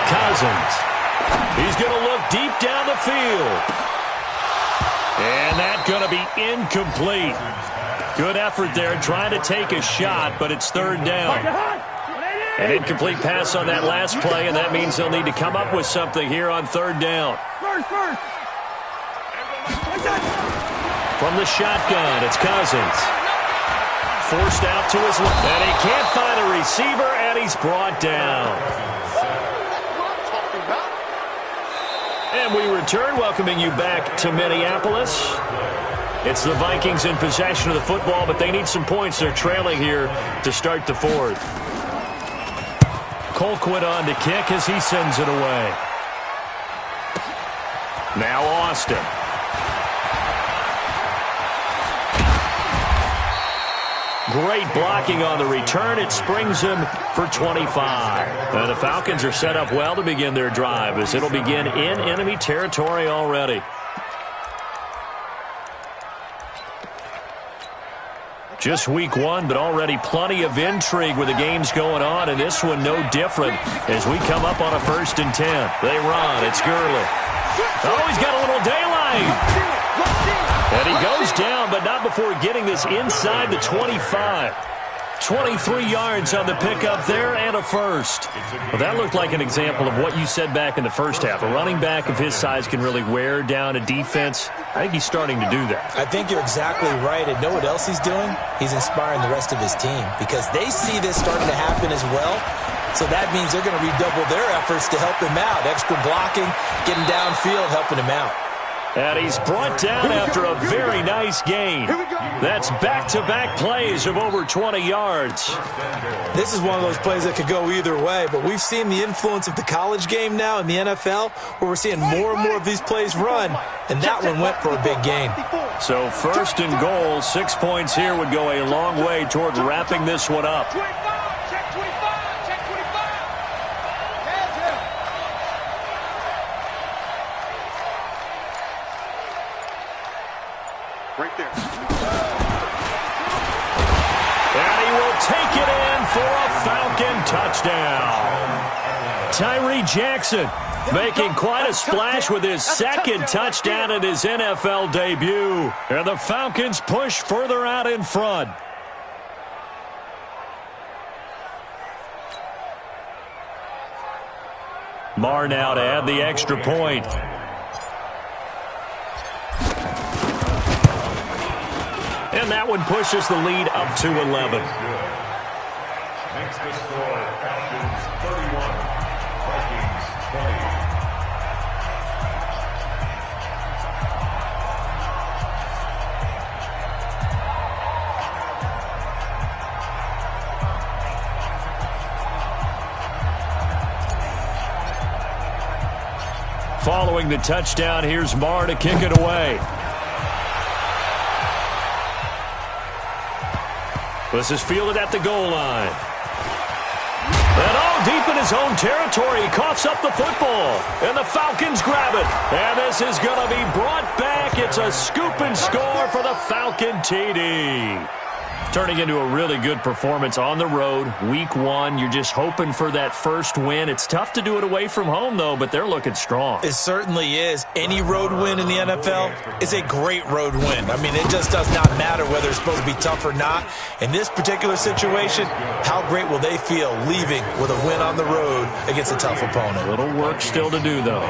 Cousins. He's going to look deep down the field. And that's going to be incomplete. Good effort there trying to take a shot, but it's third down. An incomplete pass on that last play, and that means they'll need to come up with something here on third down. From the shotgun, it's Cousins. Forced out to his left, and he can't find a receiver, and he's brought down. And we return, welcoming you back to Minneapolis. It's the Vikings in possession of the football, but they need some points. They're trailing here to start the fourth. Colquitt on to kick as he sends it away. Now Austin. Great blocking on the return. It springs him for 25. And the Falcons are set up well to begin their drive as it'll begin in enemy territory already. Just week one, but already plenty of intrigue with the games going on, and this one no different as we come up on a 1st and 10. They run. It's Gurley. Oh, he's got a little daylight. And he goes down, but not before getting this inside the 25. 23 yards on the pickup there and a first. Well, that looked like an example of what you said back in the first half. A running back of his size can really wear down a defense. I think he's starting to do that. I think you're exactly right. And know what else he's doing? He's inspiring the rest of his team because they see this starting to happen as well. So that means they're going to redouble their efforts to help him out. Extra blocking, getting downfield, helping him out. And he's brought down after a very nice gain. That's back-to-back plays of over 20 yards. This is one of those plays that could go either way, but we've seen the influence of the college game now in the NFL where we're seeing more and more of these plays run, and that one went for a big gain. So 1st and goal, 6 points here would go a long way toward wrapping this one up. Right there. And he will take it in for a Falcon touchdown. Tyree Jackson making quite a splash with his 2nd touchdown in his NFL debut. And the Falcons push further out in front. Marr now to add the extra point. And that one pushes the lead up to 11. Makes the score Falcons 31, Vikings 20. Following the touchdown, here's Marr to kick it away. This is fielded at the goal line. And all deep in his own territory, he coughs up the football. And the Falcons grab it. And this is going to be brought back. It's a scoop and score for the Falcon TD. Turning into a really good performance on the road. Week one, you're just hoping for that first win. It's tough to do it away from home, though, but they're looking strong. It certainly is. Any road win in the NFL is a great road win. I mean, it just does not matter whether it's supposed to be tough or not. In this particular situation, how great will they feel leaving with a win on the road against a tough opponent? A little work still to do, though.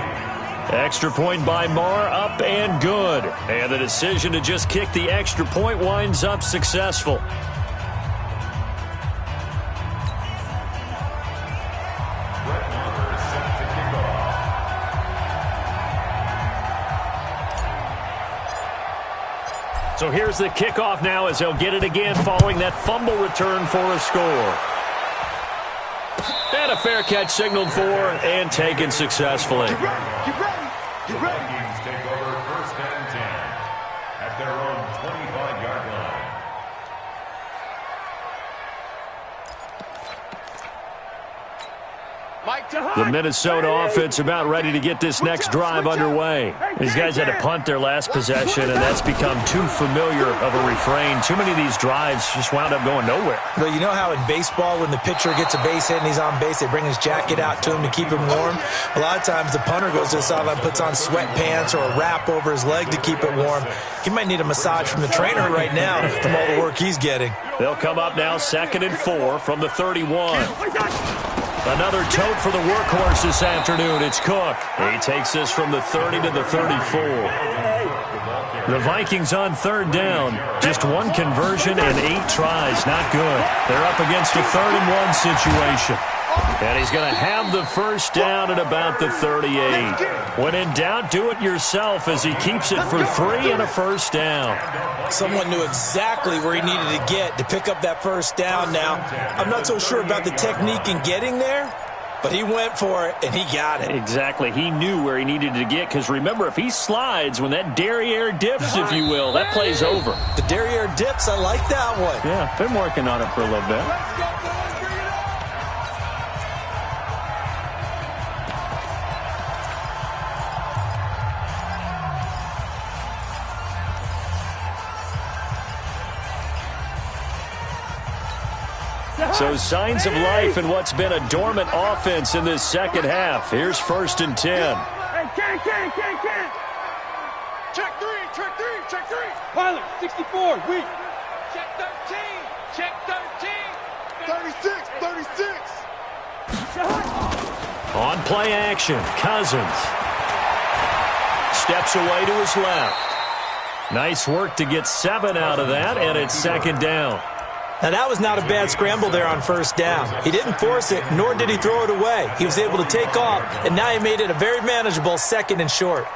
Extra point by Marr, up and good. And the decision to just kick the extra point winds up successful. So here's the kickoff now as they'll get it again following that fumble return for a score. And a fair catch signaled for and taken successfully. Get ready. The Vikings take over 1st and 10 at their own 25-yard line. The Minnesota offense about ready to get this next drive underway. These guys had to punt their last possession, and that's become too familiar of a refrain. Too many of these drives just wound up going nowhere. But you know how in baseball, when the pitcher gets a base hit and he's on base, they bring his jacket out to him to keep him warm? A lot of times the punter goes to the sideline, puts on sweatpants or a wrap over his leg to keep it warm. He might need a massage from the trainer right now from all the work he's getting. They'll come up now 2nd and 4 from the 31. Another tote for the workhorse this afternoon. It's Cook. He takes this from the 30 to the 34. The Vikings on 3rd down. Just one conversion and 8 tries. Not good. They're up against a 3rd and 1 situation. And he's going to have the first down at about the 38. When in doubt, do it yourself as he keeps it for 3 and a first down. Someone knew exactly where he needed to get to pick up that first down now. I'm not so sure about the technique in getting there, but he went for it, and he got it. Exactly. He knew where he needed to get, because remember, if he slides, when that derriere dips, if you will, that play's over. The derriere dips, I like that one. Yeah, been working on it for a little bit. So signs of life in what's been a dormant offense in this second half. Here's 1st and 10. Hey, can't. Check three. Pilot, 64, weak. Check 13. 36. On play action, Cousins. Steps away to his left. Nice work to get 7 out of that, and it's 2nd down. Now, that was not a bad scramble there on 1st down. He didn't force it, nor did he throw it away. He was able to take off, and now he made it a very manageable 2nd and short.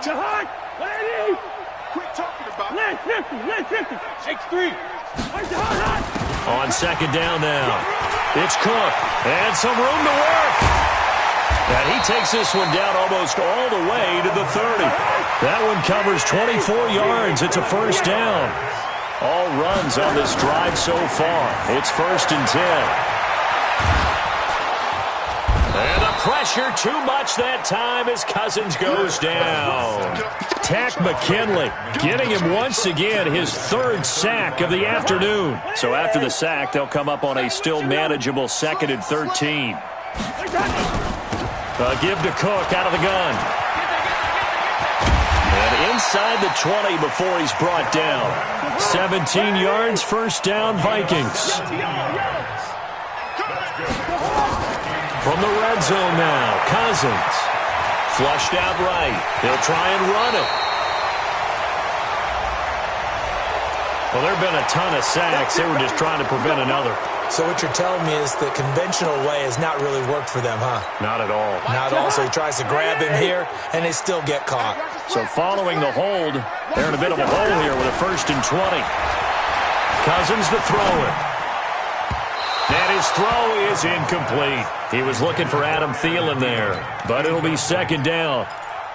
Jihad, lady! Quit talking about it. Let's 50. Takes 3. On 2nd down now. It's Cook, and some room to work. And he takes this one down almost all the way to the 30. That one covers 24 yards. It's a 1st down. All runs on this drive so far. It's 1st and 10. And the pressure too much that time as Cousins goes down. Tack McKinley getting him once again his 3rd sack of the afternoon. So after the sack, they'll come up on a still manageable 2nd and 13. Give to Cook out of the gun. And inside the 20 before he's brought down. 17 yards, 1st down, Vikings. From the red zone now, Cousins. Flushed out right. He'll try and run it. Well, there have been a ton of sacks. They were just trying to prevent another. So what you're telling me is the conventional way has not really worked for them, huh? Not at all. Not at all. So he tries to grab him here, and they still get caught. So following the hold, they're in a bit of a hole here with a 1st and 20. Cousins to throw it. And his throw is incomplete. He was looking for Adam Thielen there, but it'll be 2nd down.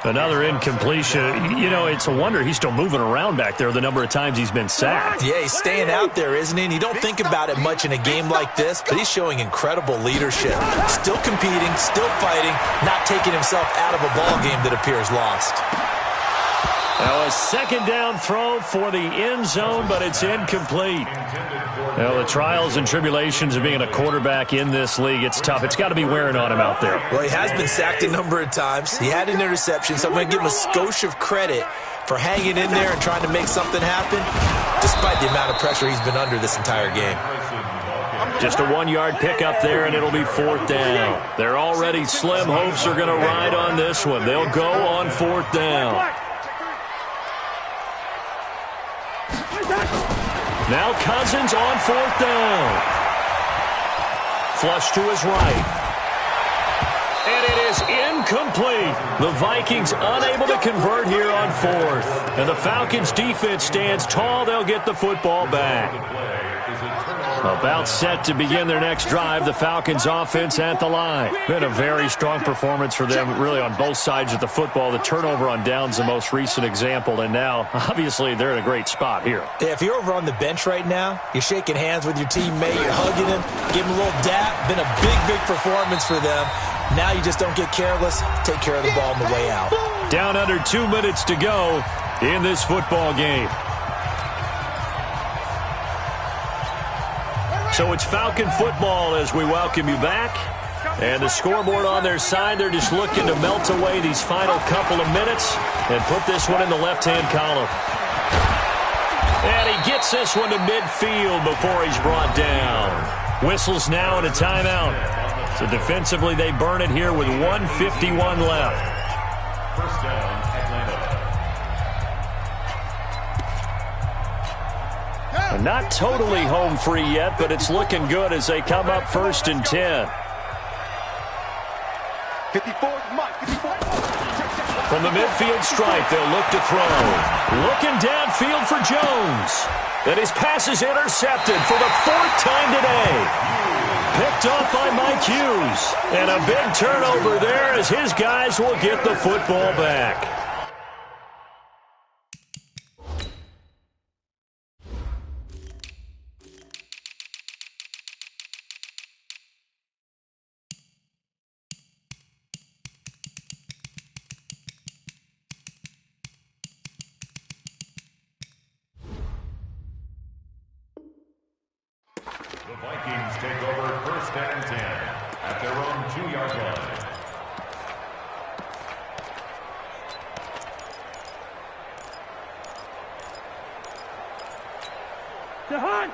Another incompletion. You know, it's a wonder he's still moving around back there the number of times he's been sacked. Yeah, he's staying out there, isn't he? And you don't think about it much in a game like this, but he's showing incredible leadership. Still competing, still fighting, not taking himself out of a ball game that appears lost. Now a 2nd down throw for the end zone, but it's incomplete. Well, the trials and tribulations of being a quarterback in this league, it's tough. It's got to be wearing on him out there. Well, he has been sacked a number of times. He had an interception, so I'm going to give him a skosh of credit for hanging in there and trying to make something happen, despite the amount of pressure he's been under this entire game. Just a 1-yard pickup there, and it'll be 4th down. They're already slim hopes are going to ride on this one. They'll go on 4th down. Now Cousins on 4th down. Flush to his right. And it is incomplete. The Vikings unable to convert here on 4th. And the Falcons defense stands tall. They'll get the football back. About set to begin their next drive, the Falcons offense at the line. Been a very strong performance for them, really, on both sides of the football. The turnover on downs, the most recent example, and now, obviously, they're in a great spot here. Yeah, if you're over on the bench right now, you're shaking hands with your teammate, you're hugging him, give him a little dap. Been a big performance for them. Now you just don't get careless. Take care of the ball on the way out. Down under 2 minutes to go in this football game. So it's Falcon football as we welcome you back. And the scoreboard on their side, they're just looking to melt away these final couple of minutes and put this one in the left-hand column. And he gets this one to midfield before he's brought down. Whistles now and a timeout. So defensively, they burn it here with 1:51 left. First down, Atlanta. Not totally home free yet, but it's looking good as they come up 1st and 10. 54, Mike, 54. Check. From the midfield stripe, they'll look to throw. Looking downfield for Jones. And his pass is intercepted for the 4th time today. Picked off by Mike Hughes. And a big turnover there as his guys will get the football back. The Vikings take over 1st and 10 at their own 2-yard line.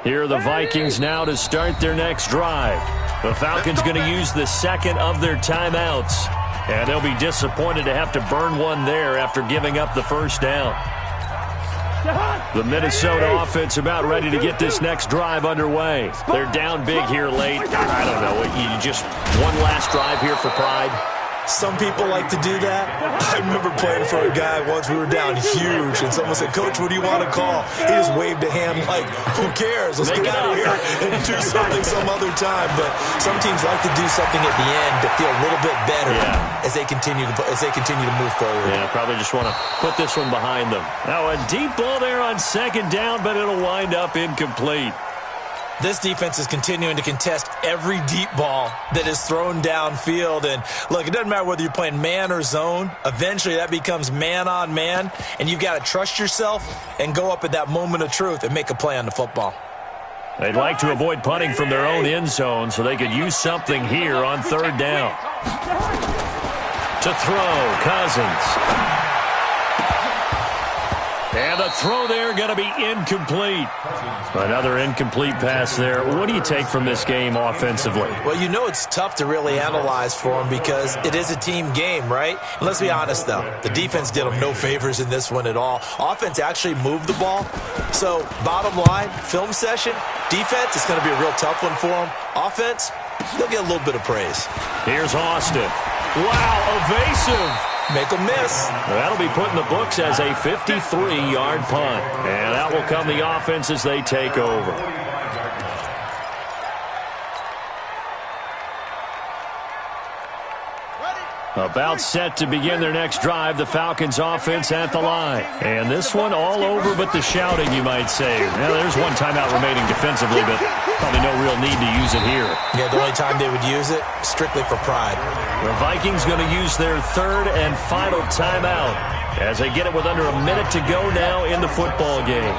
Here are the Vikings now to start their next drive. The Falcons going to use the 2nd of their timeouts. And they'll be disappointed to have to burn one there after giving up the 1st down. The Minnesota offense about ready to get this next drive underway. They're down big here late. I don't know. You just one last drive here for pride. Some people like to do that. I remember playing for a guy once. We were down huge, and someone said, "Coach, what do you want to call?" He just waved a hand like, "Who cares? Let's get out of here and do something some other time." But some teams like to do something at the end to feel a little bit better as they continue to move forward. Yeah, probably just want to put this one behind them. Now a deep ball there on 2nd down, but it'll wind up incomplete. This defense is continuing to contest every deep ball that is thrown downfield. And, look, it doesn't matter whether you're playing man or zone. Eventually, that becomes man-on-man, and you've got to trust yourself and go up at that moment of truth and make a play on the football. They'd like to avoid punting from their own end zone so they could use something here on 3rd down. To throw, Cousins. And the throw there going to be incomplete. Another incomplete pass there. What do you take from this game offensively? Well, you know it's tough to really analyze for them because it is a team game, right? And let's be honest, though. The defense did them no favors in this one at all. Offense actually moved the ball. So, bottom line, film session, defense, it's going to be a real tough one for them. Offense, they'll get a little bit of praise. Here's Austin. Wow, evasive. Make a miss. That'll be put in the books as a 53-yard punt. And that will come the offense as they take over. About set to begin their next drive, the Falcons offense at the line. And this one all over but the shouting, you might say. Now, there's one timeout remaining defensively, but probably no real need to use it here. Yeah, the only time they would use it, strictly for pride. The Vikings going to use their 3rd and final timeout as they get it with under a minute to go now in the football game.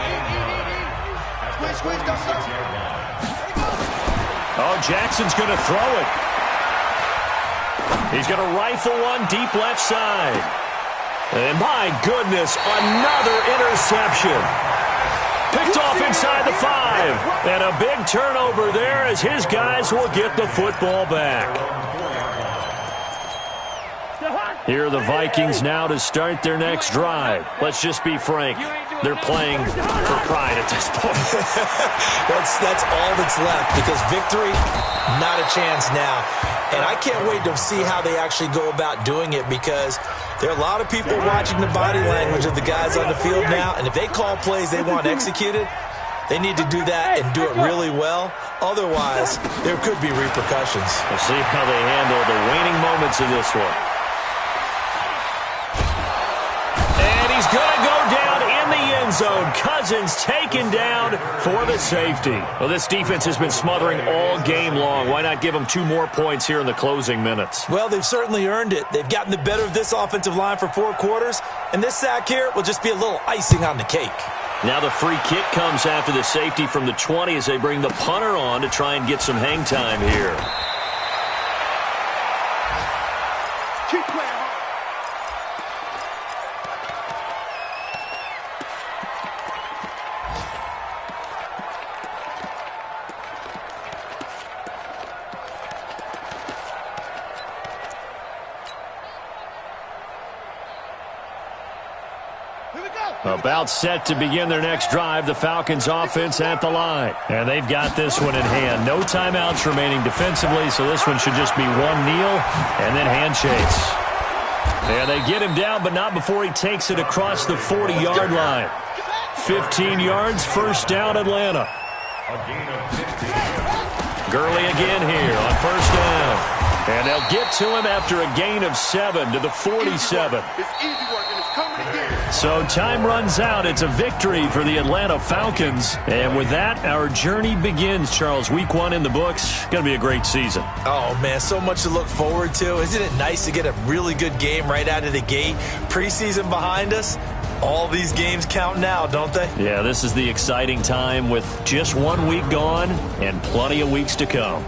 Oh, Jackson's going to throw it. He's going to rifle one deep left side. And my goodness, another interception. Picked off inside the 5. And a big turnover there as his guys will get the football back. Here are the Vikings now to start their next drive. Let's just be frank. They're playing for pride at this point. That's all that's left because victory, not a chance now. And I can't wait to see how they actually go about doing it because there are a lot of people watching the body language of the guys on the field now. And if they call plays they want executed, they need to do that and do it really well. Otherwise, there could be repercussions. We'll see how they handle the waning moments of this one. And he's going to go down in the end zone. Cousins taken down for the safety. Well, this defense has been smothering all game long. Why not give them 2 more points here in the closing minutes? Well, they've certainly earned it. They've gotten the better of this offensive line for 4 quarters, and this sack here will just be a little icing on the cake. Now the free kick comes after the safety from the 20 as they bring the punter on to try and get some hang time here. Keep playing hard. About set to begin their next drive, the Falcons offense at the line. And they've got this one in hand. No timeouts remaining defensively, so this one should just be one kneel and then handshakes. And they get him down, but not before he takes it across the 40-yard line. 15 yards, first down, Atlanta. A gain of 15. Gurley again here on first down. And they'll get to him after a gain of 7 to the 47. It's easy work, and it's coming again. So time runs out. It's a victory for the Atlanta Falcons. And with that, our journey begins, Charles. Week 1 in the books. Going to be a great season. Oh, man, so much to look forward to. Isn't it nice to get a really good game right out of the gate? Preseason behind us. All these games count now, don't they? Yeah, this is the exciting time with just 1 week gone and plenty of weeks to come.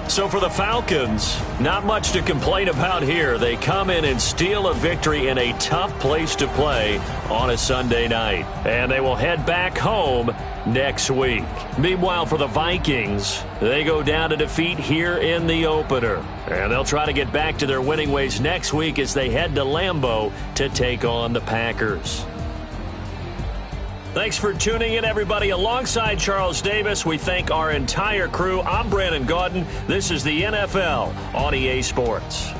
So for the Falcons, not much to complain about here. They come in and steal a victory in a tough place to play on a Sunday night. And they will head back home next week. Meanwhile, for the Vikings, they go down to defeat here in the opener. And they'll try to get back to their winning ways next week as they head to Lambeau to take on the Packers. Thanks for tuning in, everybody. Alongside Charles Davis, we thank our entire crew. I'm Brandon Gaudin. This is the NFL on EA Sports.